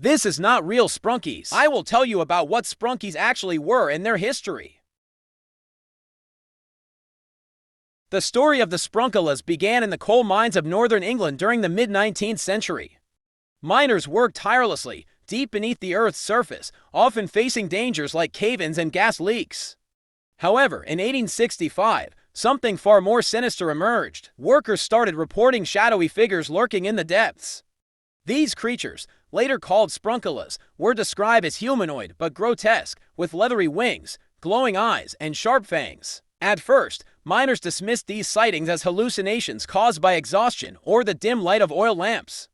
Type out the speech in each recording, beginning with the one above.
This is not real Sprunkies. I will tell you about what Sprunkies actually were and their history. The story of the Sprunkilas began in the coal mines of northern England during the mid-19th century. Miners worked tirelessly, deep beneath the Earth's surface, often facing dangers like cave-ins and gas leaks. However, in 1865, something far more sinister emerged. Workers started reporting shadowy figures lurking in the depths. These creatures, later called Sprunkilas, were described as humanoid but grotesque, with leathery wings, glowing eyes, and sharp fangs. At first, miners dismissed these sightings as hallucinations caused by exhaustion or the dim light of oil lamps.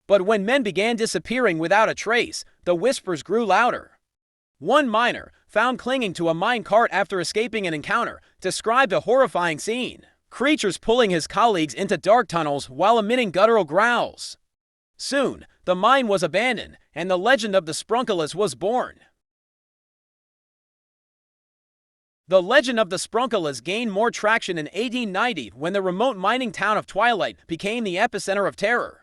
But when men began disappearing without a trace, the whispers grew louder. One miner, found clinging to a mine cart after escaping an encounter, described a horrifying scene. Creatures pulling his colleagues into dark tunnels while emitting guttural growls. Soon, the mine was abandoned, and the legend of the Sprunkilas was born. The legend of the Sprunkilas gained more traction in 1890 when the remote mining town of Twilight became the epicenter of terror.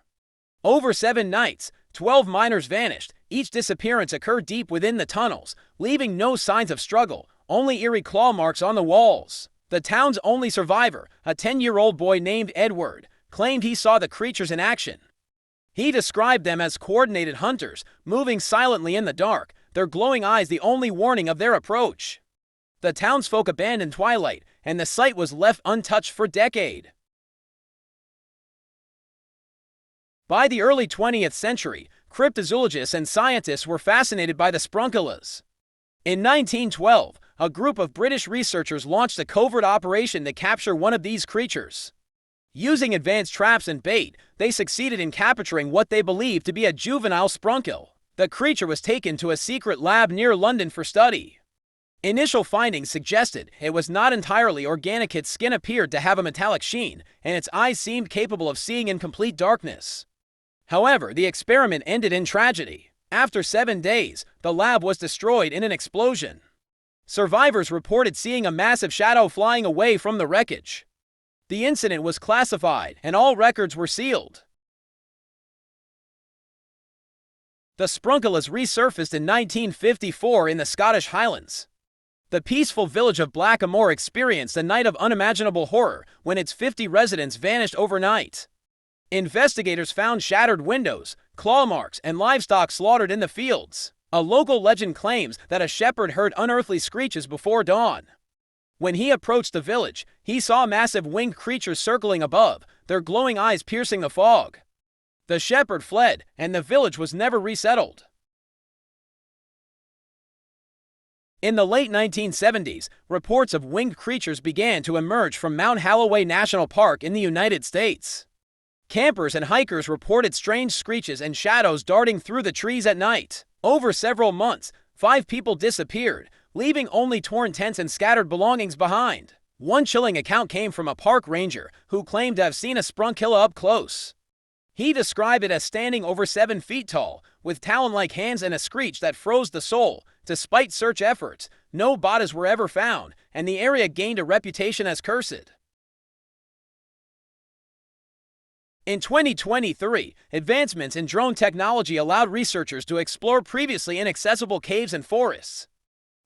Over 7 nights, 12 miners vanished. Each disappearance occurred deep within the tunnels, leaving no signs of struggle, only eerie claw marks on the walls. The town's only survivor, a 10-year-old boy named Edward, claimed he saw the creatures in action. He described them as coordinated hunters, moving silently in the dark, their glowing eyes the only warning of their approach. The townsfolk abandoned Twilight, and the site was left untouched for decades. By the early 20th century, cryptozoologists and scientists were fascinated by the Sprunkilas. In 1912, a group of British researchers launched a covert operation to capture one of these creatures. Using advanced traps and bait, they succeeded in capturing what they believed to be a juvenile Sprunkel. The creature was taken to a secret lab near London for study. Initial findings suggested it was not entirely organic. Its skin appeared to have a metallic sheen, and its eyes seemed capable of seeing in complete darkness. However, the experiment ended in tragedy. After 7 days, the lab was destroyed in an explosion. Survivors reported seeing a massive shadow flying away from the wreckage. The incident was classified, and all records were sealed. The Sprunkilas resurfaced in 1954 in the Scottish Highlands. The peaceful village of Blackamoor experienced a night of unimaginable horror when its 50 residents vanished overnight. Investigators found shattered windows, claw marks, and livestock slaughtered in the fields. A local legend claims that a shepherd heard unearthly screeches before dawn. When he approached the village, he saw massive winged creatures circling above, their glowing eyes piercing the fog. The shepherd fled, and the village was never resettled. In the late 1970s, reports of winged creatures began to emerge from Mount Holloway National Park in the United States. Campers and hikers reported strange screeches and shadows darting through the trees at night. Over several months, 5 people disappeared, leaving only torn tents and scattered belongings behind. One chilling account came from a park ranger who claimed to have seen a Sprunkilla up close. He described it as standing over 7 feet tall, with talon-like hands and a screech that froze the soul. Despite search efforts, no bodies were ever found, and the area gained a reputation as cursed. In 2023, advancements in drone technology allowed researchers to explore previously inaccessible caves and forests.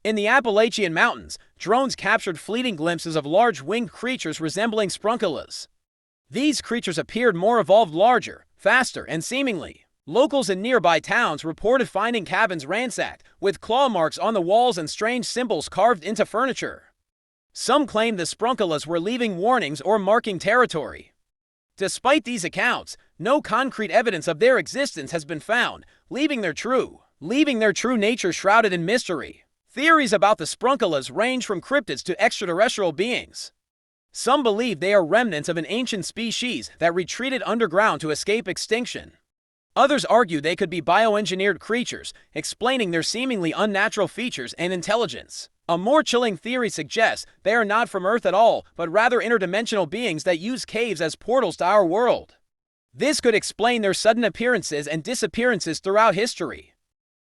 In the Appalachian Mountains, drones captured fleeting glimpses of large winged creatures resembling Sprunkilas. These creatures appeared more evolved, larger, faster, and seemingly. Locals in nearby towns reported finding cabins ransacked, with claw marks on the walls and strange symbols carved into furniture. Some claimed the Sprunkilas were leaving warnings or marking territory. Despite these accounts, no concrete evidence of their existence has been found, leaving their true nature shrouded in mystery. Theories about the Sprunkilas range from cryptids to extraterrestrial beings. Some believe they are remnants of an ancient species that retreated underground to escape extinction. Others argue they could be bioengineered creatures, explaining their seemingly unnatural features and intelligence. A more chilling theory suggests they are not from Earth at all, but rather interdimensional beings that use caves as portals to our world. This could explain their sudden appearances and disappearances throughout history.